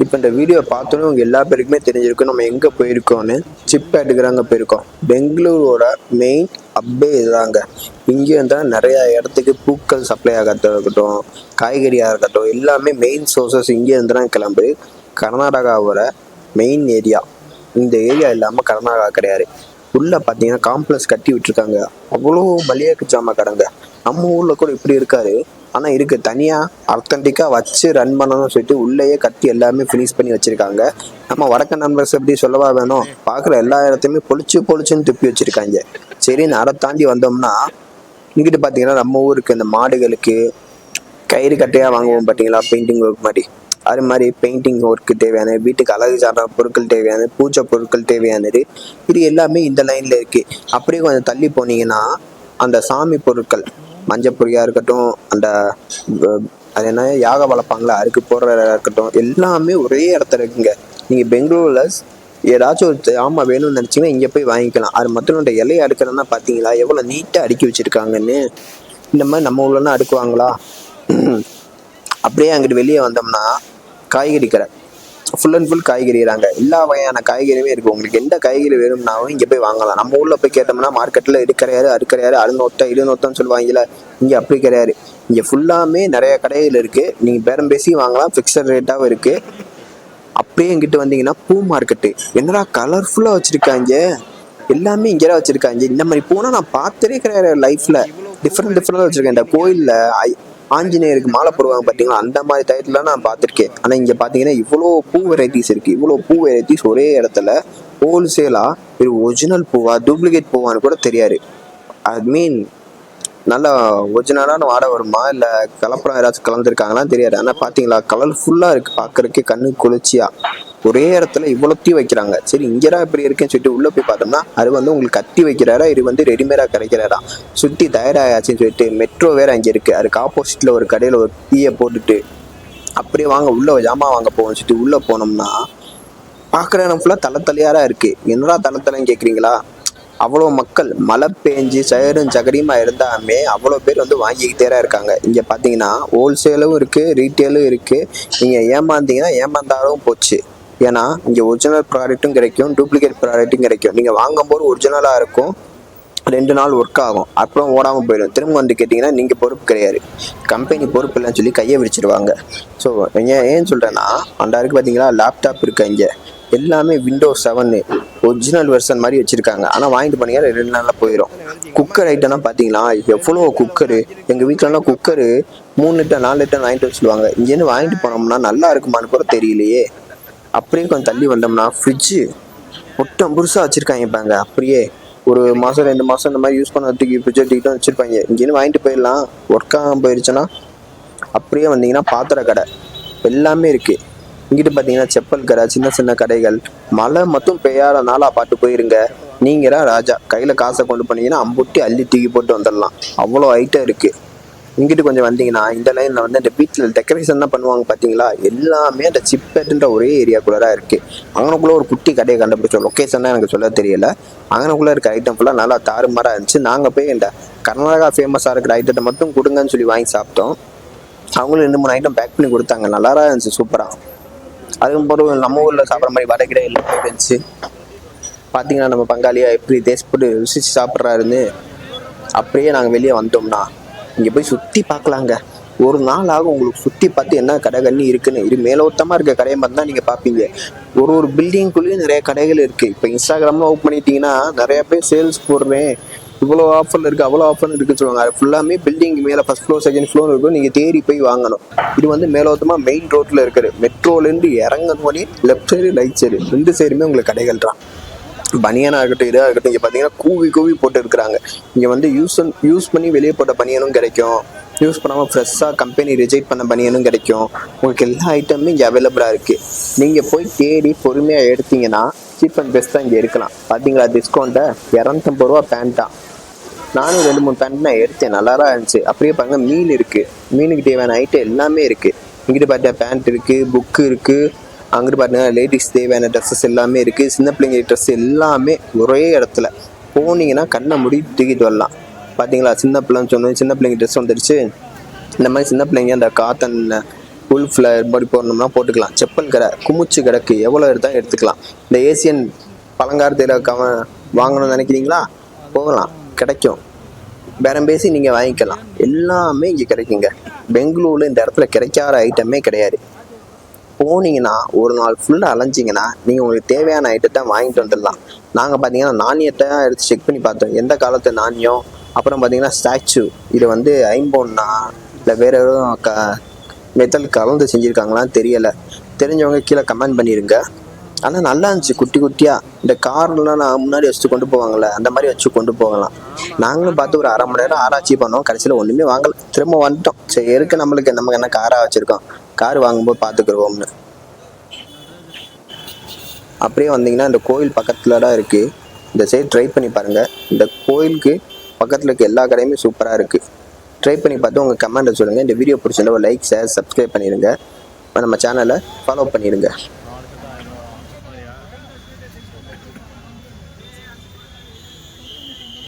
இப்போ இந்த வீடியோ பார்த்தோன்னே உங்கள் எல்லா பேருக்குமே தெரிஞ்சிருக்கும் நம்ம எங்கே போயிருக்கோன்னு. சிப் எடுக்கிறாங்க போயிருக்கோம். பெங்களூரோட மெயின் அப்பே இதுதாங்க. இங்கே இருந்தால் நிறையா இடத்துக்கு பூக்கள் சப்ளை ஆகிறதா இருக்கட்டும், காய்கறியாக இருக்கட்டும், எல்லாமே மெயின் சோர்சஸ் இங்கே இருந்து தான் கிளம்பு. கர்நாடகாவோட மெயின் ஏரியா இந்த ஏரியா இல்லாமல் கர்நாடகா கிடையாது. உள்ளே பார்த்தீங்கன்னா காம்ப்ளெக்ஸ் கட்டி விட்டுருக்காங்க. அவ்வளோ மளிகை ஜாமான் கடைங்க. நம்ம ஊரில் கூட இப்படி இருக்காது, ஆனால் இருக்குது. தனியாக அர்த்தன்டிக்காக வச்சு ரன் பண்ணணும்னு சொல்லிட்டு உள்ளேயே கட்டி எல்லாமே ஃபினிஷ் பண்ணி வச்சுருக்காங்க. நம்ம வடக்கு நண்பர்ஸ் எப்படி சொல்லவா வேணும், பார்க்குற எல்லா இடத்தையுமே பொழிச்சுன்னு துப்பி வச்சுருக்காங்க. சரின்னு அதை தாண்டி வந்தோம்னா இங்கிட்டு பார்த்தீங்கன்னா நம்ம ஊருக்கு இந்த மாடுகளுக்கு கயிறு கட்டையாக வாங்குவோம் பார்த்தீங்களா, பெயிண்டிங் ஒர்க் மாதிரி. அது மாதிரி பெயிண்டிங் ஒர்க்கு தேவையான, வீட்டுக்கு அழகு சார்ந்த பொருட்கள் தேவையான, பூஜை பொருட்கள் தேவையானது, இது எல்லாமே இந்த லைனில் இருக்குது. அப்படியே கொஞ்சம் தள்ளி போனீங்கன்னா அந்த சாமி பொருட்கள், மஞ்சள் பொரியாக இருக்கட்டும், அந்த அது என்ன யாக வளர்ப்பாங்களா அதுக்கு போடுற இருக்கட்டும், எல்லாமே ஒரே இடத்துல இருக்குங்க. நீங்கள் பெங்களூரில் ஏதாச்சும் ஒரு ஜாமான் வேணும்னு நினச்சிங்கன்னா இங்கே போய் வாங்கிக்கலாம். அது மட்டும் இந்த இலையை அடுக்கிறதுனா பார்த்தீங்களா எவ்வளோ நீட்டாக அடுக்கி வச்சுருக்காங்கன்னு. இந்த மாதிரி நம்ம ஊர்லன்னா அடுக்குவாங்களா? அப்படியே அங்கிட்டு வெளியே வந்தோம்னா காய்கறி கடை, ஃபுல் அண்ட் ஃபுல் காய்கறிறாங்க. எல்லா வகையான காய்கறியுமே இருக்குது. உங்களுக்கு எந்த காய்கறி வேணும்னாலும் இங்கே போய் வாங்கலாம். நம்ம ஊரில் போய் கேட்டோம்னா மார்க்கெட்டில் இது கிடையாது, அது கிடையாது, அது நோட்டா இது நோட்டான்னு சொல்லுவாங்கல்ல, இங்கே அப்படி கிடையாது. இங்கே ஃபுல்லாமே நிறைய கடைகள் இருக்குது. நீங்கள் பேரம் பேசி வாங்கலாம், ஃபிக்ஸட் ரேட்டாகவும் இருக்குது. அப்படியே இங்கிட்டு வந்தீங்கன்னா பூ மார்க்கெட்டு. என்னடா கலர்ஃபுல்லாக வச்சுருக்காங்க, எல்லாமே இங்கே தான் வச்சுருக்காங்க. இந்த மாதிரி பூனால் நான் பார்த்ததே கிடையாது லைஃப்பில். டிஃப்ரெண்ட்டாக வச்சுருக்கேன். இந்த கோயிலில் ஆஞ்சநேயருக்கு மாலை போடுவாங்க பார்த்தீங்களா, அந்த மாதிரி டயத்தில் நான் பார்த்துருக்கேன். ஆனால் இங்கே பார்த்தீங்கன்னா இவ்வளோ பூ வெரைட்டிஸ் இருக்குது. இவ்வளோ பூ வெரைட்டிஸ் ஒரே இடத்துல ஹோல்சேலாக. இது ஒரிஜினல் பூவா டூப்ளிகேட் பூவான்னு கூட தெரியாது. ஐ மீன் நல்லா ஒரிஜினலான வாடை வருமா இல்லை கலப்படம் ஏதாச்சும் கலந்துருக்காங்களாம் தெரியாது. ஆனால் பார்த்தீங்களா கலர்ஃபுல்லாக இருக்குது, பார்க்குறதுக்கு கண்ணு குளிர்ச்சியாக. ஒரே இடத்துல இவ்வளோத்தையும் வைக்கிறாங்க. சரி இங்கேதான் இப்படி இருக்குன்னு சொல்லிட்டு உள்ளே போய் பார்த்தோம்னா அது உங்களுக்கு கத்தி வைக்கிறாரா, இது ரெடிமேடாக கிடைக்கிறாரா, சுற்றி தயாராகாச்சுன்னு சொல்லிட்டு மெட்ரோ வேறு அங்கே இருக்குது. அதுக்கு ஆப்போசிட்டில் ஒரு கடையில் ஒரு டீயை போட்டுட்டு அப்படியே வாங்க உள்ளே ஜாமான் வாங்க போவோம்னு சொல்லிட்டு உள்ளே போனோம்னா பார்க்குற இடம் ஃபுல்லாக தலையாக இருக்குது. என்னடா தலைன்னு கேட்குறீங்களா? அவ்வளோ மக்கள், மழை பெஞ்சு சயரும் சகடியுமா இருந்தாலுமே அவ்வளோ பேர் வாங்கிக்கிட்டே இருக்காங்க. இங்கே பார்த்தீங்கன்னா ஹோல்சேலும் இருக்குது, ரீட்டெயிலும் இருக்குது. நீங்கள் ஏமாந்தீங்கன்னா ஏமாந்தாலும் போச்சு. ஏன்னா இங்கே ஒரிஜினல் ப்ராடக்ட்டும் கிடைக்கும், டூப்ளிகேட் ப்ராடக்ட்டும் கிடைக்கும். நீங்கள் வாங்கும்போது ஒரிஜினலாக இருக்கும், 2 நாள் ஒர்க் ஆகும், அப்புறம் ஓடாமல் போயிடும். திரும்ப கேட்டிங்கன்னா நீங்கள் பொறுப்பு கிடையாது, கம்பெனி பொறுப்பு இல்லைன்னு சொல்லி கையை விரிச்சிடுவாங்க. ஸோ ஏன் சொல்கிறேன்னா அந்த இருக்குது பார்த்தீங்களா, லேப்டாப் இருக்குது இங்கே, எல்லாமே Windows 7 ஒரிஜினல் வெர்ஷன் மாதிரி வச்சுருக்காங்க. ஆனால் வாங்கிட்டு போனீங்கன்னா 2 நாளில் போயிடும். குக்கர் ஐட்டம்லாம் பார்த்தீங்களா எவ்வளோ குக்கரு. எங்கள் வீட்டிலலாம் குக்கரு 3 லிட்டர் 4 லிட்டர் வாங்கிட்டு வச்சுருவாங்க. இங்கேருந்து வாங்கிட்டு போனோம்னா நல்லா இருக்குமான்னு கூட தெரியலையே. அப்படியே கொஞ்சம் தள்ளி வந்தோம்னா ஃப்ரிட்ஜு ஒட்டம் புதுசாக வச்சுருக்காங்க. பாங்க அப்படியே ஒரு மாதம் 2 மாதம் இந்த மாதிரி யூஸ் பண்ணதுக்கு ஃப்ரிட்ஜை தூக்கிட்டு வச்சுருப்பாங்க. இங்கேருந்து வாங்கிட்டு போயிடலாம். ஒர்க் ஆகாமல் போயிடுச்சுன்னா. அப்படியே வந்தீங்கன்னா பாத்திர கடை எல்லாமே இருக்குது. இங்கிட்டு பார்த்தீங்கன்னா செப்பல் கடை, சின்ன கடைகள். மழை மட்டும் பெய்யாத நாளாக பார்த்து போயிருங்க, நீங்களா ராஜா. கையில் காசை கொண்டு போனீங்கன்னா அம்புட்டி அள்ளி தூக்கி போட்டு வந்துடலாம். அவ்வளோ ஐட்டம் இருக்குது. இங்கிட்டு கொஞ்சம் வந்தீங்கன்னா இந்த லைனில் இந்த வீட்டில் டெக்கரேஷன் தான் பண்ணுவாங்க பார்த்தீங்களா, எல்லாமே அந்த சிப்பேட்டுன்ற ஒரே ஏரியாக்குள்ளே இருக்குது. அங்கனக்குள்ளே ஒரு குட்டி கடையை கண்டுபிடிச்சோம். லொக்கேஷன் தான் எனக்கு சொல்ல தெரியல. அங்கனக்குள்ளே இருக்க ஐட்டம் ஃபுல்லாக நல்லா தாறுமாறாக இருந்துச்சு. நாங்கள் போய் இந்த கர்நாடகா ஃபேமஸாக இருக்கிற ஐட்டத்தை மட்டும் கொடுங்கன்னு சொல்லி வாங்கி சாப்பிட்டோம். அவங்களும் 2-3 ஐட்டம் பேக் பண்ணி கொடுத்தாங்க, நல்லா இருந்துச்சு, சூப்பராக. அதுவும் போது நம்ம ஊரில் சாப்பிட்ற மாதிரி வடகிட எல்லாமே இருந்துச்சு. பார்த்தீங்கன்னா நம்ம பங்காளியாக எப்படி தேசப்பட்டு ருசிச்சு சாப்பிட்றாருன்னு. அப்படியே நாங்கள் வெளியே வந்தோம்னா இங்கே போய் சுற்றி பார்க்கலாங்க. ஒரு நாள் ஆகும் உங்களுக்கு சுற்றி பார்த்து என்ன கடை கண்ணி இருக்குன்னு. இது மேலோட்டமாக இருக்க கடையை மட்டும் தான் நீங்கள் பார்ப்பீங்க. ஒரு பில்டிங்குள்ளேயும் நிறைய கடைகள் இருக்குது. இப்போ இன்ஸ்டாகிராமில் ஓப்பன் பண்ணிட்டீங்கன்னா நிறைய பேர் சேல்ஸ் போடுறேன், இவ்வளோ ஆஃபரில் இருக்குது, அவ்வளோ ஆஃபர்னு இருக்குன்னு சொல்லுவாங்க. அது ஃபுல்லாமே பில்டிங் மேலே ஃபஸ்ட் ஃப்ளோர் செகண்ட் ஃப்ளோர் இருக்கும், நீங்கள் தேடி போய் வாங்கணும். இது மேலோட்டமாக மெயின் ரோட்டில் இருக்குது. மெட்ரோலேருந்து இறங்கணுன்னே லெஃப்ட் சைடு ரைட் சைடு 2 சைடுமே உங்களுக்கு கடைகள் தான். பனியனாக இருக்கட்டும், இதாக இருக்கட்டும். இங்கே பார்த்தீங்கன்னா கூவி போட்டு இருக்கிறாங்க. இங்கே யூஸ் பண்ணி வெளியே போட்ட பனியனும் கிடைக்கும், யூஸ் பண்ணாமல் ஃப்ரெஷ்ஷாக கம்பெனி ரிஜெக்ட் பண்ண பனியனும் கிடைக்கும். உங்களுக்கு எல்லா ஐட்டமும் இங்கே அவைலபிளாக இருக்குது. நீங்கள் போய் தேடி பொறுமையாக எடுத்தீங்கன்னா சீப் அண்ட் பெஸ்ட்டாக இங்கே இருக்கலாம். பார்த்தீங்களா டிஸ்கவுண்ட்டை, 250 ரூபா பேண்ட்டா. நானும் 2-3 பேண்ட் நான் எடுத்தேன், நல்லா தான் இருந்துச்சு. அப்படியே பாருங்க மீன் இருக்குது, மீனுக்கு தேவையான ஐட்டம் எல்லாமே இருக்குது. இங்கிட்டு பார்த்தா பேண்ட் இருக்குது, புக்கு இருக்குது. அங்கிட்டு பார்த்தீங்கன்னா லேடிஸ் தேவையான ட்ரெஸ்ஸஸ் எல்லாமே இருக்குது. சின்ன பிள்ளைங்க ட்ரெஸ் எல்லாமே ஒரே இடத்துல. போனீங்கன்னா கண்ணை முடி தூக்கிட்டு வரலாம். பார்த்தீங்களா சின்ன பிள்ளைன்னு சொன்னோம், சின்ன பிள்ளைங்க ட்ரெஸ் வந்துடுச்சு. இந்த மாதிரி சின்ன பிள்ளைங்க அந்த காட்டன் உல்ஃபில் மாதிரி போடணும்னா போட்டுக்கலாம். செப்பல் கடை குமிச்சு கிடக்கு, எவ்வளோ எடுத்தால் எடுத்துக்கலாம். இந்த ஏசியன் பழங்காலத்தில் வாங்கணும்னு நினைக்கிறீங்களா, போகலாம், கிடைக்கும். பேரம் பேசி நீங்கள் வாங்கிக்கலாம். எல்லாமே இங்கே கிடைக்குங்க. பெங்களூரில் இந்த இடத்துல கிடைக்காத ஐட்டமே கிடையாது. போனீங்கன்னா ஒரு நாள் ஃபுல்லாக அலைஞ்சிங்கன்னா நீங்கள் உங்களுக்கு தேவையான ஐட்டத்தை வாங்கிட்டு வந்துடலாம். நாங்கள் பார்த்தீங்கன்னா நாணயத்தை எடுத்து செக் பண்ணி பார்த்தோம், எந்த காலத்து நாணயம். அப்புறம் பார்த்தீங்கன்னா ஸ்டாச்சு, இது வந்து ஐம்பொன்னா இல்லை வேறு எதுவும் மெத்தல் கலந்து செஞ்சுருக்காங்களான்னு தெரியலை. தெரிஞ்சவங்க கீழே கமெண்ட் பண்ணிடுங்க. ஆனால் நல்லா இருந்துச்சு, குட்டி குட்டியாக. இந்த கார்லாம் நான் முன்னாடி வச்சுட்டு கொண்டு போவாங்கள்ல, அந்த மாதிரி வச்சு கொண்டு போகலாம். நாங்களும் பார்த்து ஒரு 1/2 மணி நேரம் ஆராய்ச்சி பண்ணோம். கடைசியில் ஒன்றுமே வாங்கலை, திரும்ப வந்துட்டோம். சரி இருக்கு நம்மளுக்கு, நமக்கு என்ன காராக வச்சுருக்கோம், கார் வாங்கும்போது பார்த்துக்குருவோம்னு. அப்படியே வந்தீங்கன்னா இந்த கோயில் பக்கத்தில் தான் இருக்குது. இந்த சைடு ட்ரை பண்ணி பாருங்கள். இந்த கோயிலுக்கு பக்கத்தில் இருக்க எல்லா கடையுமே சூப்பராக இருக்குது. ட்ரை பண்ணி பார்த்து உங்கள் கமெண்ட்டை சொல்லுங்கள். இந்த வீடியோ பிடிச்சிருந்தா ஒரு லைக், ஷேர், சப்ஸ்கிரைப் பண்ணிடுங்க. நம்ம சேனலை ஃபாலோ பண்ணிடுங்க.